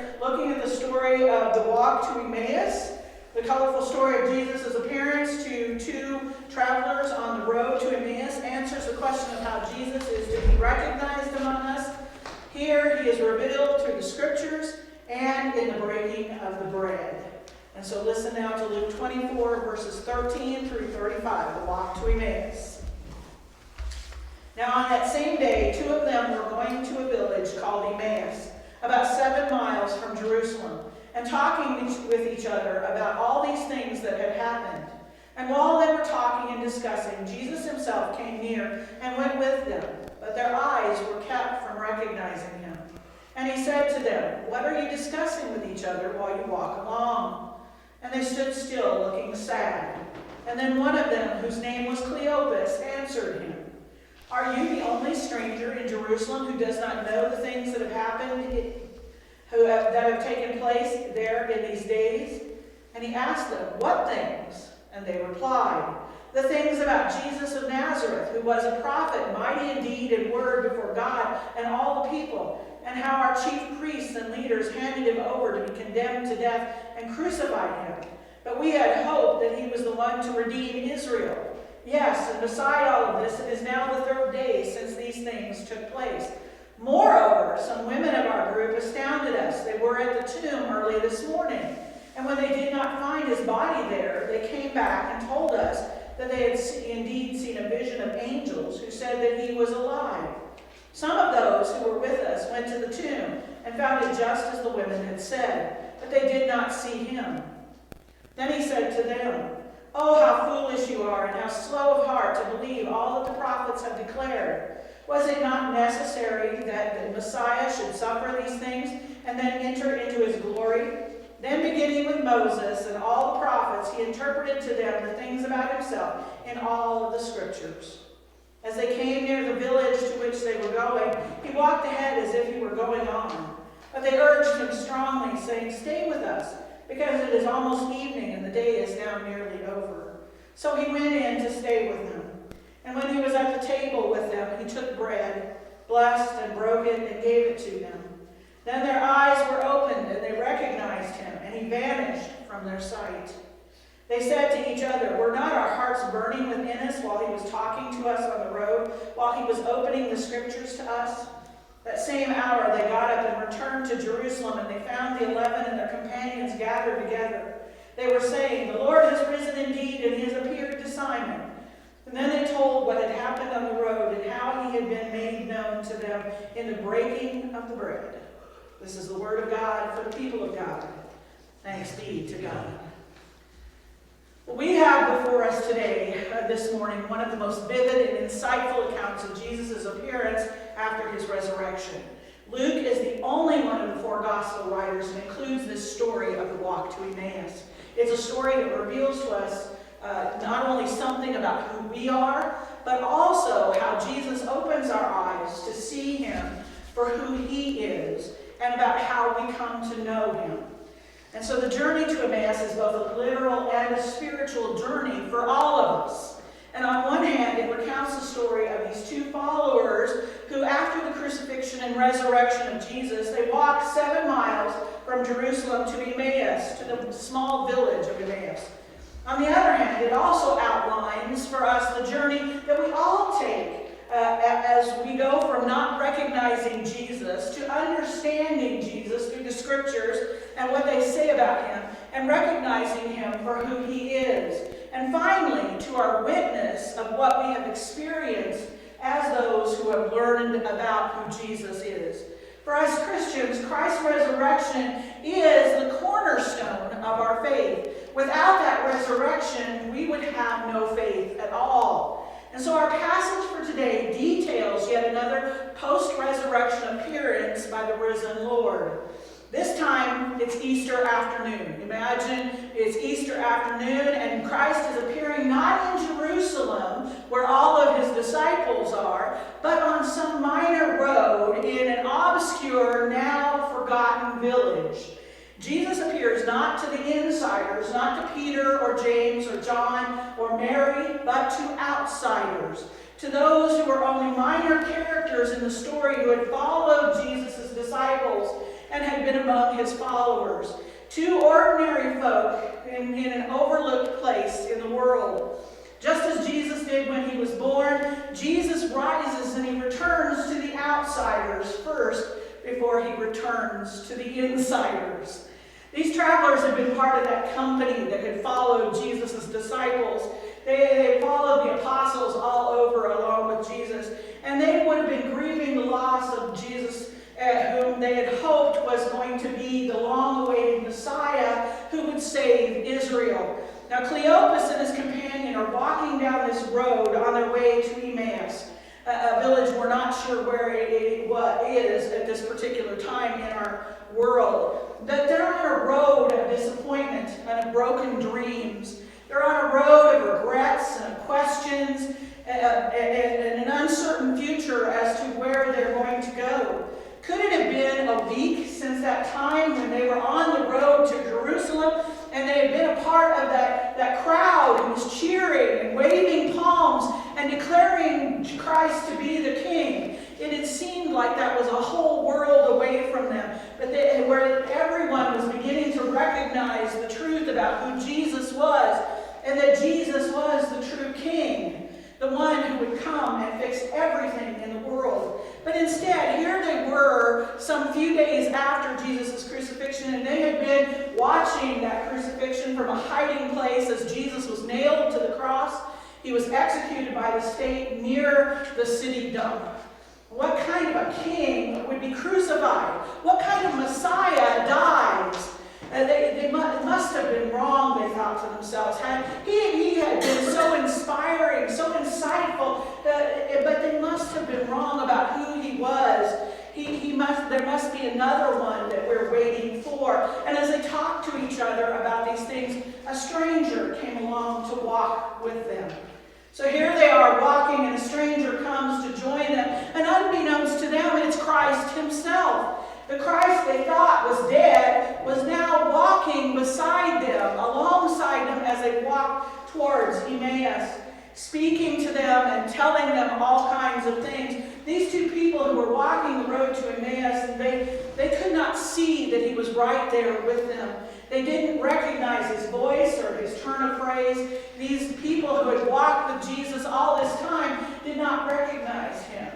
there looking at the story of the walk to Emmaus, the colorful story of Jesus' appearance to two travelers on the road to Emmaus answers the question of how Jesus is to be recognized among us. Here he is revealed through the scriptures and in the breaking of the bread. And so listen now to Luke 24, verses 13 through 35, the walk to Emmaus. Now on that same day, two of them were going to a village called Emmaus, about 7 miles from Jerusalem, and talking with each other about all these things that had happened. And while they were talking and discussing, Jesus himself came near and went with them, but their eyes were kept from recognizing him. And he said to them, "What are you discussing with each other while you walk along?" And they stood still, looking sad. And then one of them, whose name was Cleopas, answered him, "Are you the only stranger in Jerusalem who does not know the things that have happened, that have taken place there in these days?" And he asked them, "What things?" And they replied, "The things about Jesus of Nazareth, who was a prophet, mighty in deed and word before God and all the people, and how our chief priests and leaders handed him over to be condemned to death and crucified him. But we had hoped that he was the one to redeem Israel. Yes, and beside all of this, it is now the 3rd day since these things took place. Moreover, some women of our group astounded us. They were at the tomb early this morning, and when they did not find his body there, they came back and told us that they had indeed seen a vision of angels who said that he was alive. Some of those who were with us went to the tomb and found it just as the women had said, but they did not see him." Then he said to them, "Oh, how foolish you are, and how slow of heart to believe all that the prophets have declared. Was it not necessary that the Messiah should suffer these things and then enter into his glory?" Then beginning with Moses and all the prophets, he interpreted to them the things about himself in all of the scriptures. As they came near the village to which they were going, he walked ahead as if he were going on. But they urged him strongly, saying, "Stay with us, because it is almost evening and the day is now nearly over." So he went in to stay with them. And when he was at the table with them, he took bread, blessed and broke it, and gave it to them. Then their eyes were opened, and they recognized him, and he vanished from their sight. They said to each other, "Were not our hearts burning within us while he was talking to us on the road, while he was opening the scriptures to us?" That same hour they got up and returned to Jerusalem, and they found the 11 and their companions gathered together. They were saying, "The Lord has risen indeed, and he has appeared to Simon." And then they told what had happened on the road and how he had been made known to them in the breaking of the bread. This is the word of God for the people of God. Thanks be to God. We have before us today, this morning, one of the most vivid and insightful accounts of Jesus' appearance after his resurrection. Luke is the only one of the 4 gospel writers that includes this story of the walk to Emmaus. It's a story that reveals to us not only something about who we are, but also how Jesus opens our eyes to see him for who he is and about how we come to know him. And so the journey to Emmaus is both a literal and a spiritual journey for all of us. And on one hand, it recounts the story of these 2 followers who, after the crucifixion and resurrection of Jesus, they walked 7 miles from Jerusalem to Emmaus, to the small village of Emmaus. On the other hand, it also outlines for us the journey that we all take as we go from not recognizing Jesus to understanding Jesus through the scriptures and what they say about him, and recognizing him for who he is. And finally, to our witness of what we have experienced as those who have learned about who Jesus is. For us Christians, Christ's resurrection is the cornerstone of our faith. Without that resurrection, we would have no faith at all. And so our passage for today details yet another post-resurrection appearance by the risen Lord. This time, it's Easter afternoon. Imagine it's Easter afternoon, and Christ is appearing not in Jerusalem, where all of his disciples are, but on some minor road in an obscure, now forgotten village. Jesus appears not to the insiders, not to Peter or James or John or Mary, but to outsiders, to those who were only minor characters in the story who had followed Jesus' disciples and had been among his followers. Two ordinary folk in an overlooked place in the world. Just as Jesus did when he was born, Jesus rises and he returns to the outsiders first before he returns to the insiders. These travelers had been part of that company that had followed Jesus' disciples. They followed the apostles all over along with Jesus, and they would have been grieving the loss of Jesus, whom they had hoped was going to be the long-awaited Messiah who would save Israel. Now Cleopas and his companion are walking down this road on their way to Emmaus, a village we're not sure where it is at this particular time in our world. But they're on a road of disappointment and of broken dreams. They're on a road of regrets and of questions and an uncertain future as to where they're going to go. Could it have been a week since that time when they were on the road to Jerusalem and they had been a part of that crowd who was cheering and waving palms and declaring Christ to be the King? It had seemed like that was a whole world away from them, but where everyone was beginning to recognize the truth about who Jesus was, and that Jesus was the true King, the one who would come and fix everything in the world. But instead, here they were some few days after Jesus' crucifixion, and they had been watching that crucifixion from a hiding place as Jesus was nailed to the cross. He was executed by the state near the city dump. What kind of a king would be crucified? What kind of Messiah dies? It must have been wrong, they thought to themselves. He had been so inspiring, so insightful, but they must have been wrong about who he was. There must be another one that we're waiting for. And as they talked to each other about these things, a stranger came along to walk with them. So here they are walking, and a stranger comes to join them. And unbeknownst to them, it's Christ himself. The Christ they thought was dead was now walking beside them, alongside them as they walked towards Emmaus, speaking to them and telling them all kinds of things. These two people who were walking the road to Emmaus, and they could not see that he was right there with them. They didn't recognize his voice or his turn of phrase. These people who had walked with Jesus all this time did not recognize him.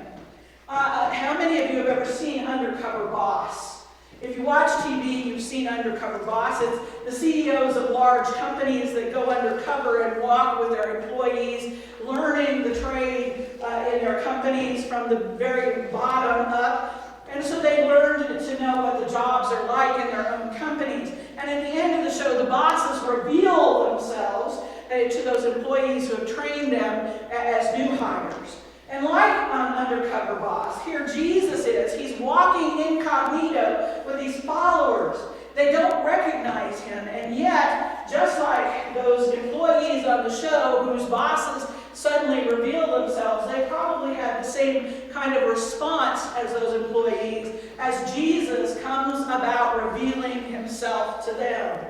How many of you have ever seen Undercover Boss? If you watch TV, you've seen Undercover Boss. It's the CEOs of large companies that go undercover and walk with their employees, learning the trade in their companies from the very bottom up. And so they learned to know what the jobs are like in their own companies. And at the end of the show, the bosses reveal themselves to those employees who have trained them as new hires. And like on Undercover Boss, here Jesus is. He's walking incognito with these followers. They don't recognize him. And yet, just like those employees on the show whose bosses suddenly reveal themselves, they probably had the same kind of response as those employees as Jesus comes about revealing himself to them.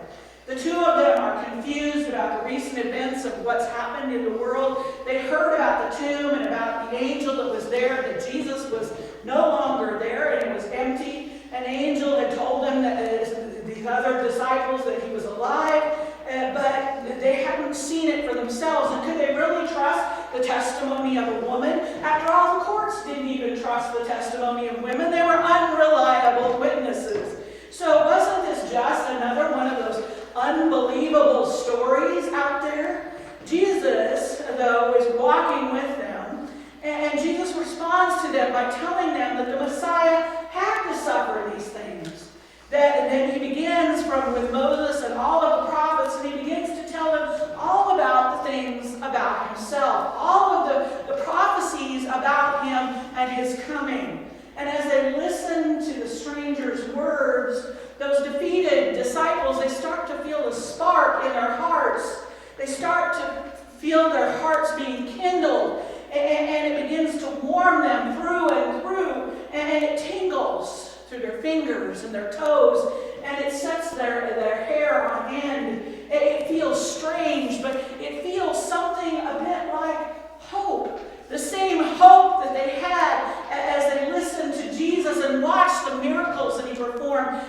The two of them are confused about the recent events of what's happened in the world. They heard about the tomb and about the angel that was there, that Jesus was no longer there and it was empty. An angel had told them that these other disciples that he was alive, but they hadn't seen it for themselves. And could they really trust the testimony of a woman? After all, the courts didn't even trust the testimony of women. They were unreliable witnesses. So wasn't this just another one of those unbelievable stories out there? Jesus, though, is walking with them, and Jesus responds to them by telling them that the Messiah had to suffer these things. Then he begins with Moses and all of the prophets, and he begins to tell them all about the things about himself, all of the prophecies about him and his coming. And as they listen to the stranger's words, those defeated disciples, they start to feel a spark in their hearts. They start to feel their hearts being kindled, and it begins to warm them through and through, and it tingles through their fingers and their toes, and it sets their hair on end. It feels strange, but it feels something a bit like hope. The same hope that they had as they listened to Jesus and watched the miracles that he performed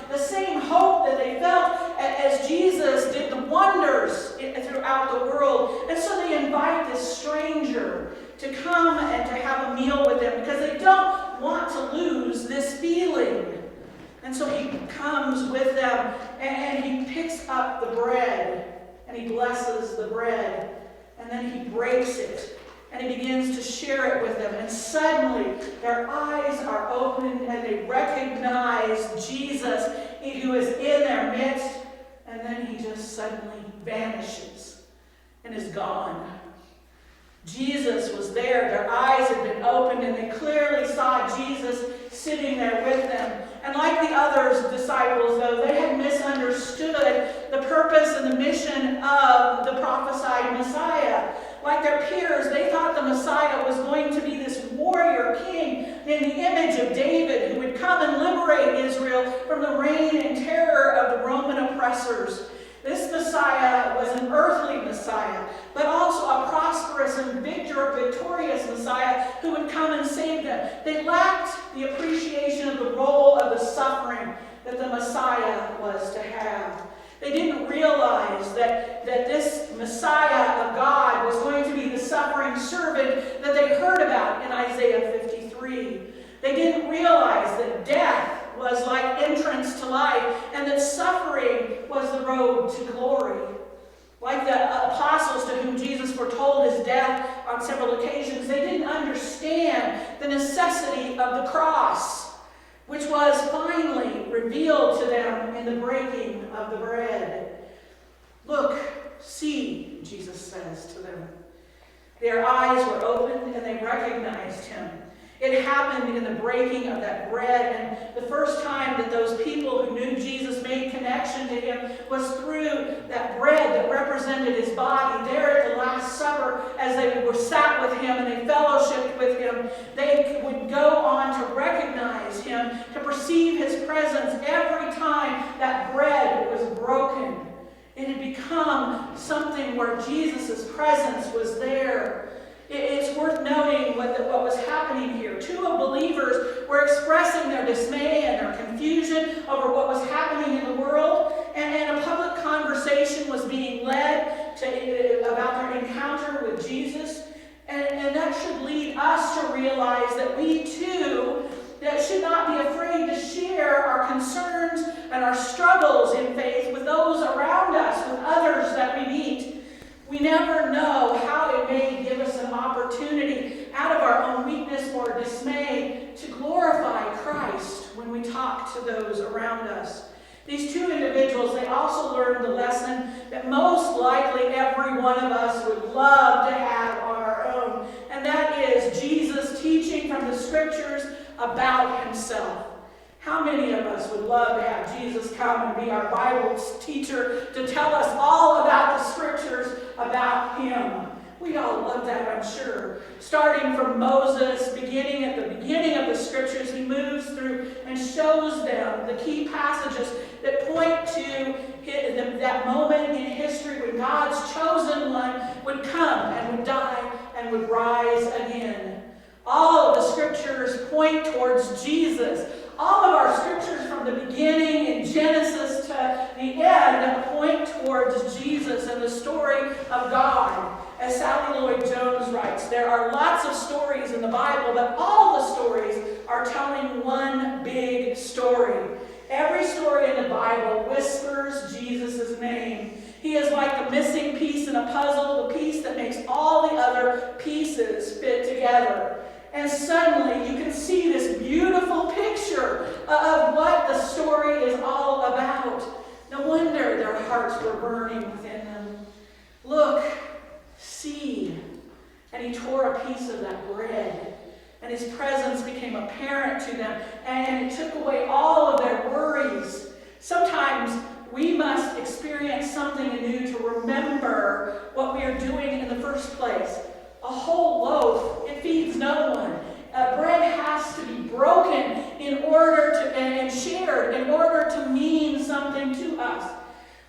come and to have a meal with them because they don't want to lose this feeling. And so he comes with them and he picks up the bread and he blesses the bread and then he breaks it and he begins to share it with them. And suddenly their eyes are opened and they recognize Jesus who is in their midst, and then he just suddenly vanishes and is gone. Jesus was there. Their eyes had been opened and they clearly saw Jesus sitting there with them. And like the other disciples, though, they had misunderstood the purpose and the mission of the prophesied Messiah. Like their peers, they thought the Messiah was going to be this warrior king in the image of David who would come and liberate Israel from the reign and terror of the Roman oppressors. This Messiah was an earthly Messiah, but also a prosperous and victorious Messiah who would come and save them. They lacked the appreciation of the role of the suffering that the Messiah was to have. They didn't realize that this Messiah of God was going to be the suffering servant that they heard about in Isaiah 53. They didn't realize that death was like entrance to life, and that suffering was the road to glory. Like the apostles to whom Jesus foretold his death on several occasions, they didn't understand the necessity of the cross, which was finally revealed to them in the breaking of the bread. Look, see, Jesus says to them. Their eyes were opened and they recognized him. It happened in the breaking of that bread, and the first time that those people who knew Jesus made connection to him was through that bread that represented his body. There at the Last Supper, as they were sat with him and they fellowshiped with him, they would go on to recognize him, to perceive his presence every time that bread was broken. It had become something where Jesus' presence was there. It's worth noting what was happening here. Two of believers were expressing their dismay and their confusion over what was happening in the world, and a public conversation was being led about their encounter with Jesus. And that should lead us to realize that we too should not be afraid to share our concerns and our struggles in faith with those around us, with others that we meet. We never know how it may give us an opportunity out of our own weakness or dismay to glorify Christ when we talk to those around us. These two individuals, they also learned the lesson that most likely every one of us would love to have on our own, and that is Jesus teaching from the Scriptures about himself. How many of us would love to have Jesus come and be our Bible teacher to tell us all about the Scriptures about him? We all love that, I'm sure. Starting from Moses, beginning at the beginning of the Scriptures, he moves through and shows them the key passages that point to that moment in history when God's chosen one would come and would die and would rise again. All of the Scriptures point towards Jesus. All of our Scriptures from the beginning in Genesis to the end point towards Jesus and the story of God. As Sally Lloyd-Jones writes, there are lots of stories in the Bible, but all the stories are telling one big story. Every story in the Bible whispers Jesus' name. He is like the missing piece in a puzzle, the piece that makes all the other pieces fit together. And suddenly you can see this beautiful picture of what the story is all about. No wonder their hearts were burning within them. Look, see. And he tore a piece of that bread. And his presence became apparent to them. And it took away all of their worries. Sometimes we must experience something anew to remember what we are doing in the first place. A whole loaf, it feeds no one. Bread has to be broken in order to, and shared in order to mean something to us.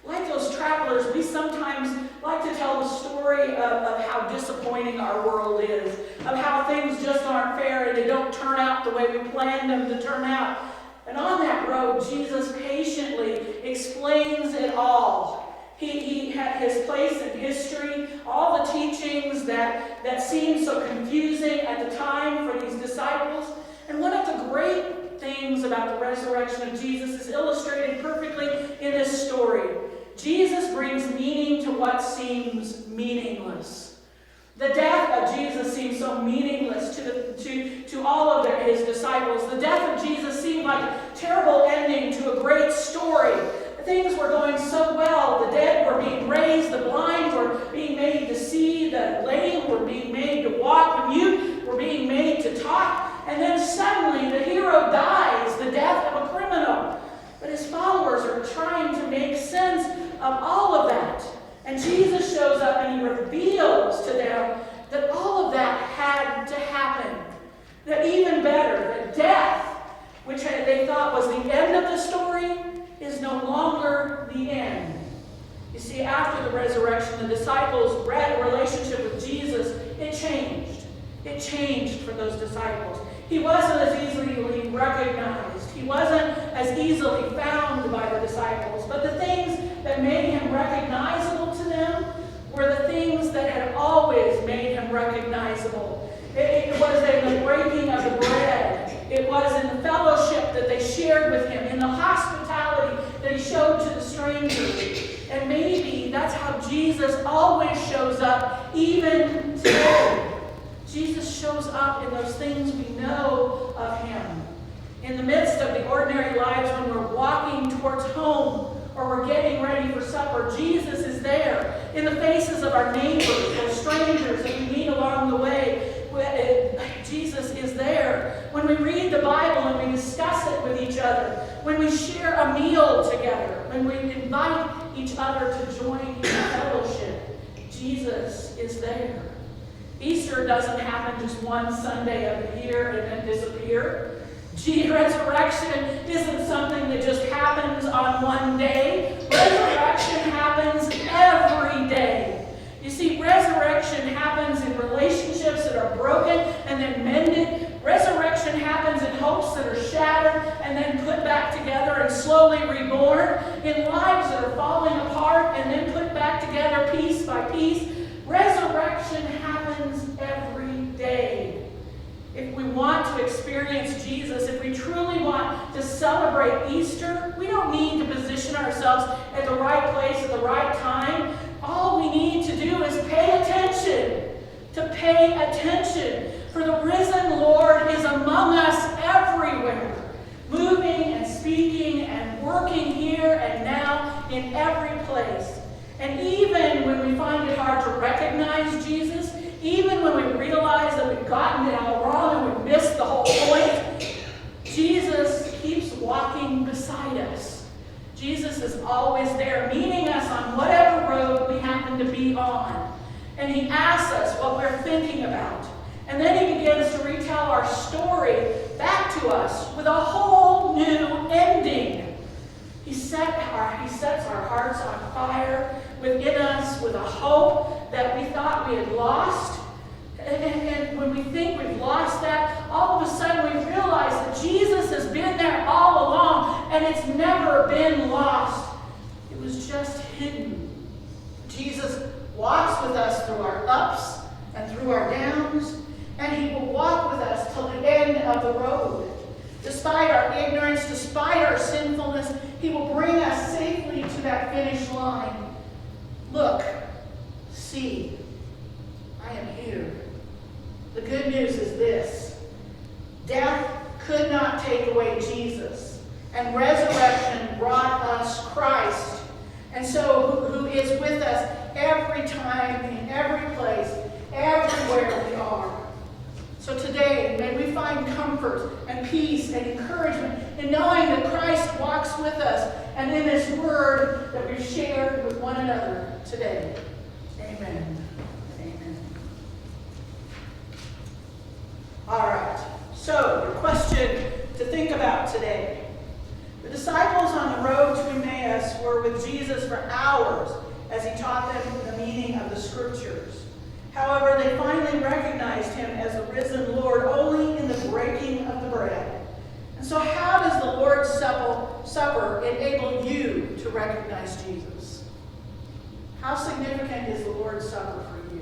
Like those travelers, we sometimes like to tell the story of how disappointing our world is, of how things just aren't fair and they don't turn out the way we planned them to turn out. And on that road, Jesus patiently explains it all. He had his place in history, all the teachings that seemed so confusing at the time for these disciples. And one of the great things about the resurrection of Jesus is illustrated perfectly in this story. Jesus brings meaning to what seems meaningless. The death of Jesus seemed so meaningless to all of his disciples. The death of Jesus seemed like a terrible ending to a great story. Things were going so well. The dead were being raised, the blind were being made to see, the lame were being made to walk, the mute were being made to talk. And then suddenly the hero dies, the death of a criminal. But his followers are trying to make sense of all of that. And Jesus shows up and he reveals to them that all of that had to happen. That even better, that death, which they thought was the end of the story, is no longer the end. You see, after the resurrection, the disciples' relationship with Jesus, it changed. It changed for those disciples. He wasn't as easily recognized. He wasn't as easily found by the disciples. But the things that made him recognizable to them were the things that had always made him recognizable. It was in the breaking of the bread. It was in the fellowship that they shared with him, in the hospitality that he showed to the strangers. And maybe that's how Jesus always shows up, even today. Jesus shows up in those things we know of him. In the midst of the ordinary lives, when we're walking towards home or we're getting ready for supper, Jesus is there. In the faces of our neighbors or strangers that we meet along the way, Jesus is there. When we read the Bible and we discuss it with each other, when we share a meal together, when we invite each other to join in fellowship, Jesus is there. Easter doesn't happen just one Sunday of the year and then disappear. Resurrection isn't something that just happens on one day. Resurrection happens every day. You see, resurrection happens in relationships that are broken and then mended. Resurrection happens in hopes that are shattered and then put back together and slowly reborn. In lives that are falling apart and then put back together piece by piece. Resurrection happens every day. If we want to experience Jesus, if we truly want to celebrate Easter, we don't need to position ourselves at the right place at the right time. All we need to do is pay attention. To pay attention. For the risen Lord is among us everywhere, moving and speaking and working here and now in every place. And even when we find it hard to recognize Jesus, even when we realize that we've gotten it all wrong and we've missed the whole point, Jesus keeps walking beside us. Jesus is always there, meeting us on whatever road we happen to be on. And he asks us what we're thinking about. And then he begins to retell our story back to us with a whole new ending. He sets our hearts on fire within us with a hope that we thought we had lost. And when we think we've lost that, all of a sudden we realize that Jesus has been there all along and it's never been lost. It was just hidden. Jesus walks with us through our ups and through our downs, and he will walk with us till the end of the road. Despite our ignorance, despite our sinfulness, he will bring us safely to that finish line. Look, see, I am here. The good news is this. Death could not take away Jesus, and resurrection brought us Christ. And so who is with us every time, in every place, everywhere we are. So today, may we find comfort and peace and encouragement in knowing that Christ walks with us and in his word that we've shared with one another today. Amen. Amen. All right. So, the question to think about today. The disciples on the road to Emmaus were with Jesus for hours as he taught them the meaning of the scriptures. However, they finally recognized him as the risen Lord only in the breaking of the bread. And so how does the Lord's Supper enable you to recognize Jesus? How significant is the Lord's Supper for you?